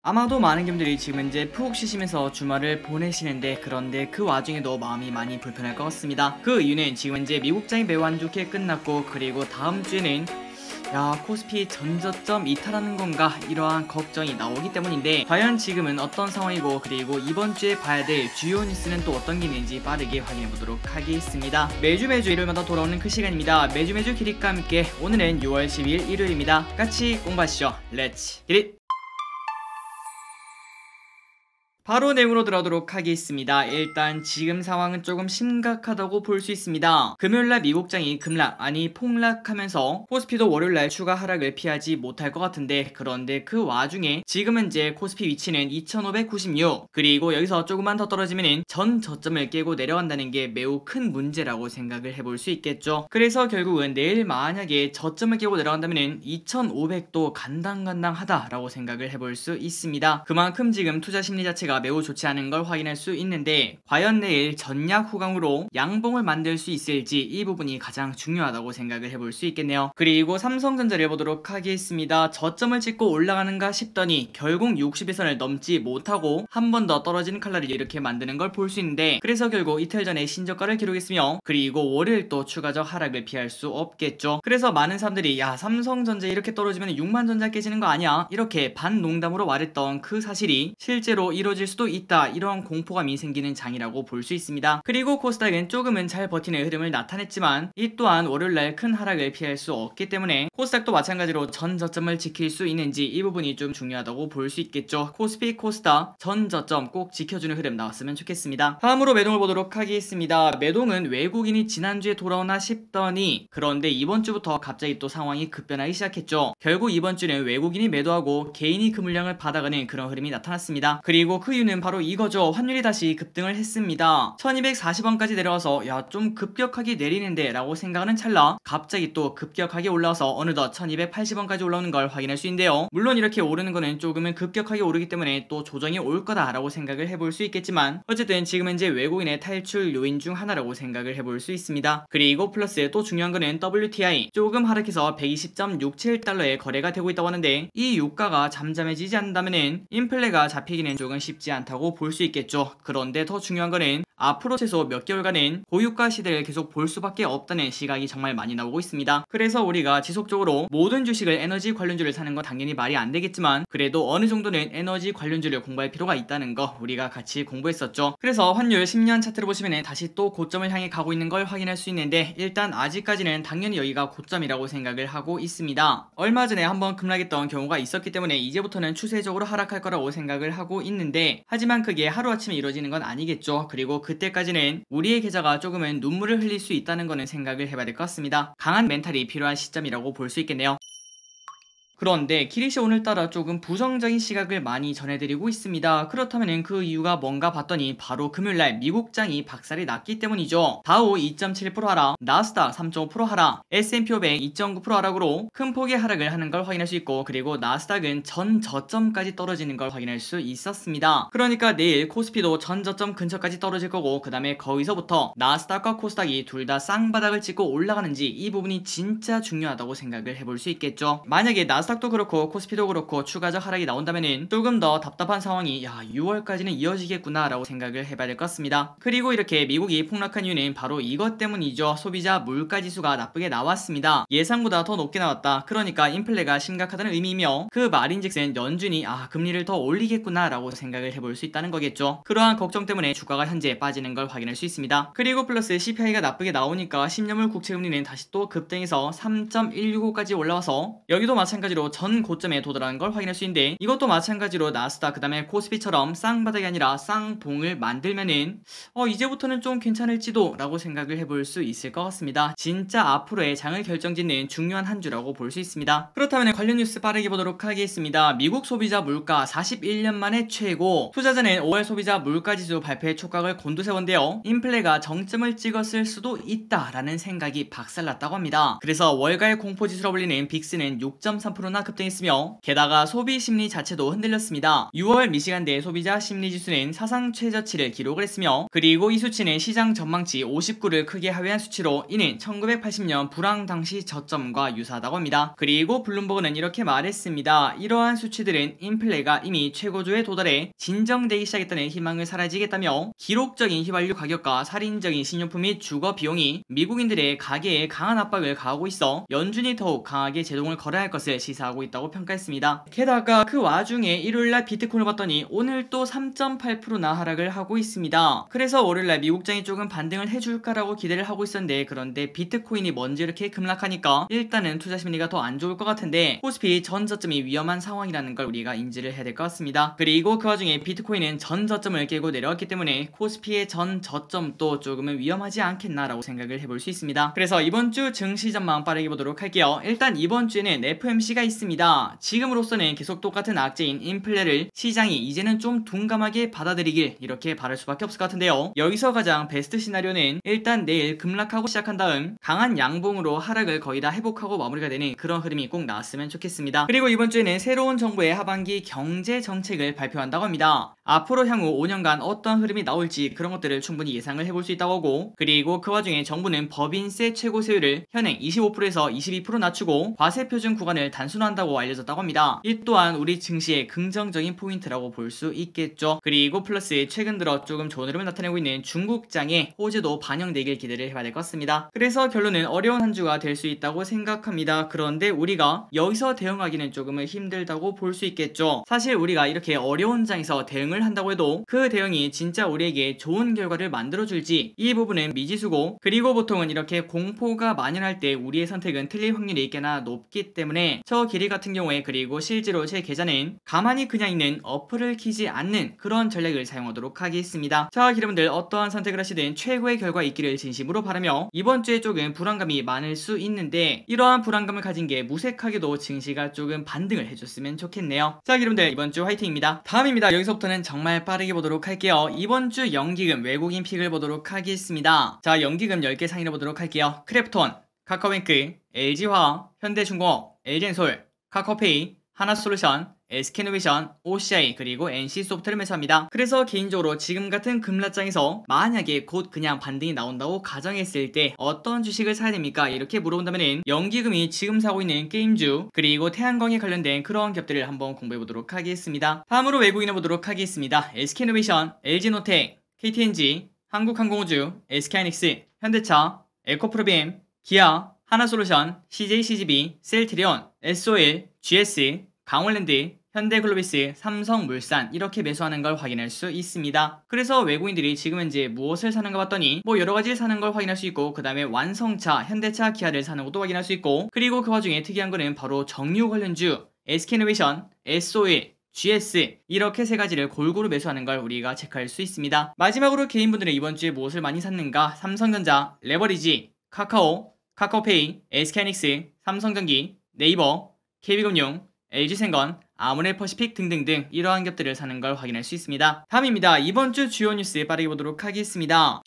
아마도 많은 분들이 지금 현재 푹 쉬시면서 주말을 보내시는데, 그런데 그 와중에도 마음이 많이 불편할 것 같습니다. 그 이유는 지금 현재 미국장이 매우 안 좋게 끝났고, 그리고 다음 주에는 코스피 전저점 이탈하는 건가, 이러한 걱정이 나오기 때문인데, 과연 지금은 어떤 상황이고, 그리고 이번 주에 봐야 될 주요 뉴스는 또 어떤 게 있는지 빠르게 확인해 보도록 하겠습니다. 매주 일요일마다 돌아오는 그 시간입니다. 매주 기릿과 함께 오늘은 6월 10일 일요일입니다. 같이 공부하시죠. 렛츠 기릿! 바로 내용으로 들어가도록 하겠습니다. 일단 지금 상황은 조금 심각하다고 볼 수 있습니다. 금요일날 미국장이 폭락하면서 코스피도 월요일날 추가 하락을 피하지 못할 것 같은데, 그런데 그 와중에 지금 현재 코스피 위치는 2596, 그리고 여기서 조금만 더 떨어지면 전 저점을 깨고 내려간다는 게 매우 큰 문제라고 생각을 해볼 수 있겠죠. 그래서 결국은 내일 만약에 저점을 깨고 내려간다면 2500도 간당간당하다라고 생각을 해볼 수 있습니다. 그만큼 지금 투자 심리 자체가 매우 좋지 않은 걸 확인할 수 있는데, 과연 내일 전략 후강으로 양봉을 만들 수 있을지, 이 부분이 가장 중요하다고 생각을 해볼 수 있겠네요. 그리고 삼성전자를 보도록 하겠습니다. 저점을 찍고 올라가는가 싶더니 결국 60일선을 넘지 못하고 한 번 더 떨어지는 칼날을 이렇게 만드는 걸 볼 수 있는데, 그래서 결국 이틀 전에 신저가를 기록했으며, 그리고 월요일 또 추가적 하락을 피할 수 없겠죠. 그래서 많은 사람들이 삼성전자 이렇게 떨어지면 6만전자 깨지는 거 아니야, 이렇게 반농담으로 말했던 그 사실이 실제로 이루어질 수도 있다, 이런 공포감이 생기는 장이라고 볼 수 있습니다. 그리고 코스닥은 조금은 잘 버티는 흐름을 나타냈지만, 이 또한 월요일날 큰 하락을 피할 수 없기 때문에 코스닥도 마찬가지로 전 저점을 지킬 수 있는지, 이 부분이 좀 중요하다고 볼 수 있겠죠. 코스피 코스닥 전 저점 꼭 지켜주는 흐름 나왔으면 좋겠습니다. 다음으로 매동을 보도록 하겠습니다. 매동은 외국인이 지난주에 돌아오나 싶더니, 그런데 이번 주부터 갑자기 또 상황이 급변하기 시작했죠. 결국 이번 주는 외국인이 매도하고 개인이 그 물량을 받아가는 그런 흐름이 나타났습니다. 그리고 그 이유는 바로 이거죠. 환율이 다시 급등을 했습니다. 1240원까지 내려와서 좀 급격하게 내리는데 라고 생각하는 찰나 갑자기 또 급격하게 올라와서 어느덧 1280원까지 올라오는 걸 확인할 수 있는데요. 물론 이렇게 오르는 거는 조금은 급격하게 오르기 때문에 또 조정이 올 거다 라고 생각을 해볼 수 있겠지만, 어쨌든 지금 현재 외국인의 탈출 요인 중 하나라고 생각을 해볼 수 있습니다. 그리고 플러스 또 중요한 거는 WTI 조금 하락해서 120.67달러에 거래가 되고 있다고 하는데, 이 유가가 잠잠해지지 않는다면 인플레가 잡히기는 조금 쉽지 않다고 볼 수 있겠죠. 그런데 더 중요한 거는 앞으로 최소 몇 개월간은 고유가 시대를 계속 볼 수밖에 없다는 시각이 정말 많이 나오고 있습니다. 그래서 우리가 지속적으로 모든 주식을 에너지 관련주를 사는 건 당연히 말이 안 되겠지만, 그래도 어느 정도는 에너지 관련주를 공부할 필요가 있다는 거 우리가 같이 공부했었죠. 그래서 환율 10년 차트를 보시면 다시 또 고점을 향해 가고 있는 걸 확인할 수 있는데, 일단 아직까지는 당연히 여기가 고점이라고 생각을 하고 있습니다. 얼마 전에 한번 급락했던 경우가 있었기 때문에 이제부터는 추세적으로 하락할 거라고 생각을 하고 있는데, 하지만 그게 하루아침에 이루어지는 건 아니겠죠. 그리고 그때까지는 우리의 계좌가 조금은 눈물을 흘릴 수 있다는 거는 생각을 해봐야 될 것 같습니다. 강한 멘탈이 필요한 시점이라고 볼 수 있겠네요. 그런데 기릿이 오늘따라 조금 부정적인 시각을 많이 전해드리고 있습니다. 그렇다면 그 이유가 뭔가 봤더니 바로 금요일날 미국장이 박살이 났기 때문이죠. 다우 2.7% 하락, 나스닥 3.5% 하락, S&P 500 2.9% 하락으로 큰 폭의 하락을 하는 걸 확인할 수 있고, 그리고 나스닥은 전 저점까지 떨어지는 걸 확인할 수 있었습니다. 그러니까 내일 코스피도 전 저점 근처까지 떨어질 거고, 그 다음에 거기서부터 나스닥과 코스닥이 둘 다 쌍바닥을 찍고 올라가는지, 이 부분이 진짜 중요하다고 생각을 해볼 수 있겠죠. 만약에 나스닥도 그렇고 코스피도 그렇고 추가적 하락이 나온다면은 조금 더 답답한 상황이 6월까지는 이어지겠구나 라고 생각을 해봐야 될 것 같습니다. 그리고 이렇게 미국이 폭락한 이유는 바로 이것 때문이죠. 소비자 물가지수가 나쁘게 나왔습니다. 예상보다 더 높게 나왔다. 그러니까 인플레가 심각하다는 의미이며, 그 말인즉슨 연준이 금리를 더 올리겠구나 라고 생각을 해볼 수 있다는 거겠죠. 그러한 걱정 때문에 주가가 현재 빠지는 걸 확인할 수 있습니다. 그리고 플러스 CPI가 나쁘게 나오니까 10년물 국채금리는 다시 또 급등해서 3.165까지 올라와서 여기도 마찬가지로 전 고점에 도달하는 걸 확인할 수 있는데, 이것도 마찬가지로 나스닥 그 다음에 코스피처럼 쌍바닥이 아니라 쌍봉을 만들면은 이제부터는 좀 괜찮을지도 라고 생각을 해볼 수 있을 것 같습니다. 진짜 앞으로의 장을 결정짓는 중요한 한 주라고 볼 수 있습니다. 그렇다면 관련 뉴스 빠르게 보도록 하겠습니다. 미국 소비자 물가 41년 만에 최고. 투자자는 5월 소비자 물가지수 발표에 촉각을 곤두세웠는데요. 인플레가 정점을 찍었을 수도 있다라는 생각이 박살났다고 합니다. 그래서 월가의 공포지수로 불리는 빅스는 6.3% 38%나 급등했으며 게다가 소비 심리 자체도 흔들렸습니다. 6월 미시간대 소비자 심리 지수는 사상 최저치를 기록을 했으며 그리고 이 수치는 시장 전망치 59를 크게 하회한 수치로 이는 1980년 불황 당시 저점과 유사하다고 합니다. 그리고 블룸버그는 이렇게 말했습니다. 이러한 수치들은 인플레가 이미 최고조에 도달해 진정되기 시작했다는 희망을 사라지겠다며 기록적인 휘발유 가격과 살인적인 식료품 및 주거 비용이 미국인들의 가계에 강한 압박을 가하고 있어 연준이 더욱 강하게 제동을 걸어야 할 것을 시사하고 있다고 평가했습니다. 게다가 그 와중에 일요일날 비트코인을 봤더니 오늘 또 3.8%나 하락을 하고 있습니다. 그래서 월요일날 미국장이 조금 반등을 해줄까라고 기대를 하고 있었는데 그런데 비트코인이 먼저 이렇게 급락하니까 일단은 투자 심리가 더 안 좋을 것 같은데 코스피 전 저점이 위험한 상황이라는 걸 우리가 인지를 해야 될 것 같습니다. 그리고 그 와중에 비트코인은 전 저점을 깨고 내려왔기 때문에 코스피의 전 저점도 조금은 위험하지 않겠나라고 생각을 해볼 수 있습니다. 그래서 이번 주 증시 전망 빠르게 보도록 할게요. 일단 이번 주에는 FOMC가 있습니다. 지금으로서는 계속 똑같은 악재인 인플레를 시장이 이제는 좀 둔감하게 받아들이길 이렇게 바랄 수밖에 없을 것 같은데요. 여기서 가장 베스트 시나리오는 일단 내일 급락하고 시작한 다음 강한 양봉으로 하락을 거의 다 회복하고 마무리가 되는 그런 흐름이 꼭 나왔으면 좋겠습니다. 그리고 이번 주에는 새로운 정부의 하반기 경제 정책을 발표한다고 합니다. 앞으로 향후 5년간 어떤 흐름이 나올지 그런 것들을 충분히 예상을 해볼 수 있다고 하고 그리고 그 와중에 정부는 법인세 최고 세율을 현행 25%에서 22% 낮추고 과세표준 구간을 단순화한다고 알려졌다고 합니다. 이 또한 우리 증시의 긍정적인 포인트라고 볼 수 있겠죠. 그리고 플러스 최근 들어 조금 좋은 흐름을 나타내고 있는 중국장의 호재도 반영되길 기대를 해봐야 될 것 같습니다. 그래서 결론은 어려운 한 주가 될 수 있다고 생각합니다. 그런데 우리가 여기서 대응하기는 조금은 힘들다고 볼 수 있겠죠. 사실 우리가 이렇게 어려운 장에서 대응을 한다고 해도 그 대응이 진짜 우리에게 좋은 결과를 만들어줄지 이 부분은 미지수고 그리고 보통은 이렇게 공포가 만연할 때 우리의 선택은 틀릴 확률이 꽤나 높기 때문에 저 길이 같은 경우에 그리고 실제로 제 계좌는 가만히 그냥 있는 어플을 키지 않는 그런 전략을 사용하도록 하겠습니다. 자 여러분들 어떠한 선택을 하시든 최고의 결과 있기를 진심으로 바라며 이번 주에 조금 불안감이 많을 수 있는데 이러한 불안감을 가진 게 무색하게도 증시가 조금 반등을 해줬으면 좋겠네요. 자 여러분들 이번 주 화이팅입니다. 다음입니다. 여기서부터는 정말 빠르게 보도록 할게요. 이번 주 연기금 외국인 픽을 보도록 하겠습니다. 자 연기금 10개 상위로 보도록 할게요. 크래프톤, 카카오뱅크, LG화학, 현대중공업, LG엔솔, 카카오페이, 하나솔루션, SK이노베이션, OCI 그리고 NC소프트를 매수합니다. 그래서 개인적으로 지금 같은 급락장에서 만약에 곧 그냥 반등이 나온다고 가정했을 때 어떤 주식을 사야 됩니까? 이렇게 물어본다면은 연기금이 지금 사고 있는 게임주 그리고 태양광에 관련된 그런 기업들을 한번 공부해보도록 하겠습니다. 다음으로 외국인을 보도록 하겠습니다. SK이노베이션, LG노텍, KTNG, 한국항공우주, SK하이닉스, 현대차, 에코프로비엠, 기아, 하나솔루션, CJCGB, 셀트리온, SO일, GS, 강원랜드, 현대글로비스, 삼성물산 이렇게 매수하는 걸 확인할 수 있습니다. 그래서 외국인들이 지금 현재 무엇을 사는가 봤더니 뭐 여러가지를 사는 걸 확인할 수 있고 그 다음에 완성차, 현대차, 기아를 사는 것도 확인할 수 있고 그리고 그 와중에 특이한 거는 바로 정유 관련주, SK이노베이션, SO일, GS 이렇게 세 가지를 골고루 매수하는 걸 우리가 체크할 수 있습니다. 마지막으로 개인분들은 이번 주에 무엇을 많이 샀는가? 삼성전자, 레버리지, 카카오, 카카오페이, SK하이닉스, 삼성전기, 네이버, KB금융, LG생건, 아모레퍼시픽 등등등 이러한 기업들을 사는 걸 확인할 수 있습니다. 다음입니다. 이번 주 주요 뉴스 빠르게 보도록 하겠습니다.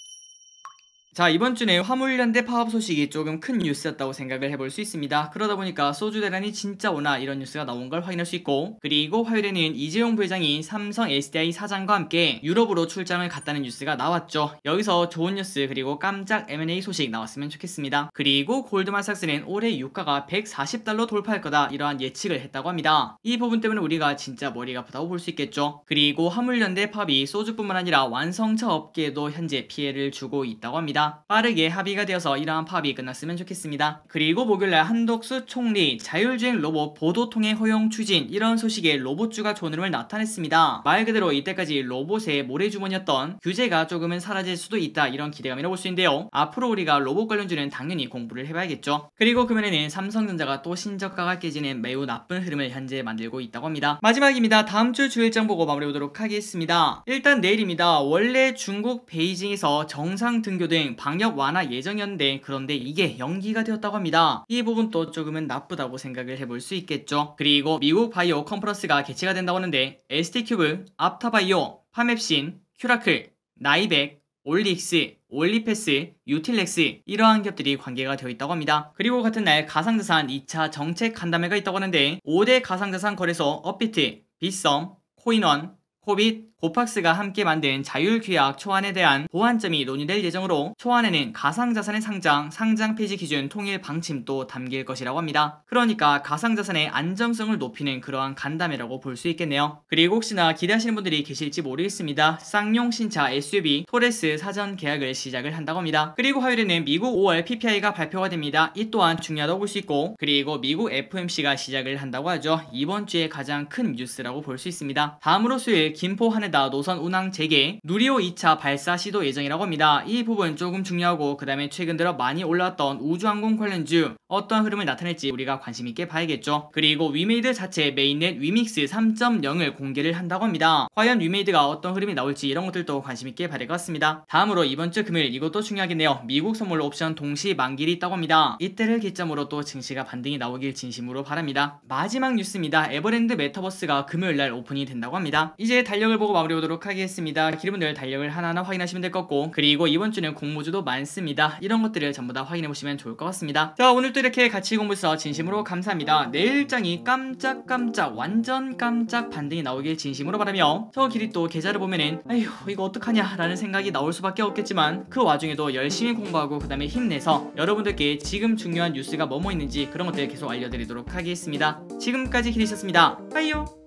자 이번 주는 화물연대 파업 소식이 조금 큰 뉴스였다고 생각을 해볼 수 있습니다. 그러다 보니까 소주 대란이 진짜 오나 이런 뉴스가 나온 걸 확인할 수 있고 그리고 화요일에는 이재용 부회장이 삼성 SDI 사장과 함께 유럽으로 출장을 갔다는 뉴스가 나왔죠. 여기서 좋은 뉴스 그리고 깜짝 M&A 소식 나왔으면 좋겠습니다. 그리고 골드만삭스는 올해 유가가 140달러 돌파할 거다 이러한 예측을 했다고 합니다. 이 부분 때문에 우리가 진짜 머리가 아프다고 볼 수 있겠죠. 그리고 화물연대 파업이 소주뿐만 아니라 완성차 업계에도 현재 피해를 주고 있다고 합니다. 빠르게 합의가 되어서 이러한 파업이 끝났으면 좋겠습니다. 그리고 목요일날 한덕수 총리 자율주행 로봇 보도통행 허용 추진 이런 소식에 로봇주가 좋은 흐름을 나타냈습니다. 말 그대로 이때까지 로봇의 모래주머니였던 규제가 조금은 사라질 수도 있다 이런 기대감이라고 볼 수 있는데요. 앞으로 우리가 로봇 관련주는 당연히 공부를 해봐야겠죠. 그리고 금요일에는 삼성전자가 또 신저가가 깨지는 매우 나쁜 흐름을 현재 만들고 있다고 합니다. 마지막입니다. 다음주 주일장 보고 마무리해보도록 하겠습니다. 일단 내일입니다. 원래 중국 베이징에서 정상 등교 등 방역 완화 예정이었는데 그런데 이게 연기가 되었다고 합니다. 이 부분도 조금은 나쁘다고 생각을 해볼 수 있겠죠. 그리고 미국 바이오 컨퍼런스가 개최가 된다고 하는데 ST큐브, 앞타바이오, 파맵신, 큐라클, 나이백, 올릭스, 올리패스, 유틸렉스 이러한 기업들이 관계가 되어 있다고 합니다. 그리고 같은 날 가상자산 2차 정책 간담회가 있다고 하는데 5대 가상자산 거래소 업비트, 빗썸, 코인원, 코빗, 고팍스가 함께 만든 자율규약 초안에 대한 보완점이 논의될 예정으로 초안에는 가상자산의 상장 폐지 기준 통일 방침도 담길 것이라고 합니다. 그러니까 가상자산의 안정성을 높이는 그러한 간담회라고 볼 수 있겠네요. 그리고 혹시나 기대하시는 분들이 계실지 모르겠습니다. 쌍용 신차 SUV 토레스 사전 계약을 시작을 한다고 합니다. 그리고 화요일에는 미국 5월 PPI가 발표가 됩니다. 이 또한 중요하다고 볼 수 있고, 그리고 미국 FOMC가 시작을 한다고 하죠. 이번 주에 가장 큰 뉴스라고 볼 수 있습니다. 다음으로 수요일 김포 하네다 노선 운항 재개, 누리호 2차 발사 시도 예정이라고 합니다. 이 부분 조금 중요하고, 그 다음에 최근 들어 많이 올라왔던 우주항공 관련주 어떤 흐름을 나타낼지 우리가 관심있게 봐야겠죠. 그리고 위메이드 자체 메인넷 위믹스 3.0을 공개를 한다고 합니다. 과연 위메이드가 어떤 흐름이 나올지 이런 것들도 관심있게 봐야 될 것 같습니다. 다음으로 이번 주 금요일, 이것도 중요하겠네요. 미국 선물 옵션 동시 만기일이 있다고 합니다. 이때를 기점으로 또 증시가 반등이 나오길 진심으로 바랍니다. 마지막 뉴스입니다. 에버랜드 메타버스가 금요일날 오픈이 된다고 합니다. 이제 달력을 보고 마무리하도록 하겠습니다. 여러분들 달력을 하나하나 확인하시면 될 것 같고, 그리고 이번 주는 공모주도 많습니다. 이런 것들을 전부 다 확인해보시면 좋을 것 같습니다. 자, 오늘도 이렇게 같이 공부해서 진심으로 감사합니다. 내일 일장이 깜짝 완전 깜짝 반등이 나오길 진심으로 바라며, 저 길이 또 계좌를 보면은 아휴 이거 어떡하냐 라는 생각이 나올 수밖에 없겠지만, 그 와중에도 열심히 공부하고 그 다음에 힘내서 여러분들께 지금 중요한 뉴스가 뭐뭐 있는지 그런 것들 계속 알려드리도록 하겠습니다. 지금까지 길이셨습니다. 빠이요.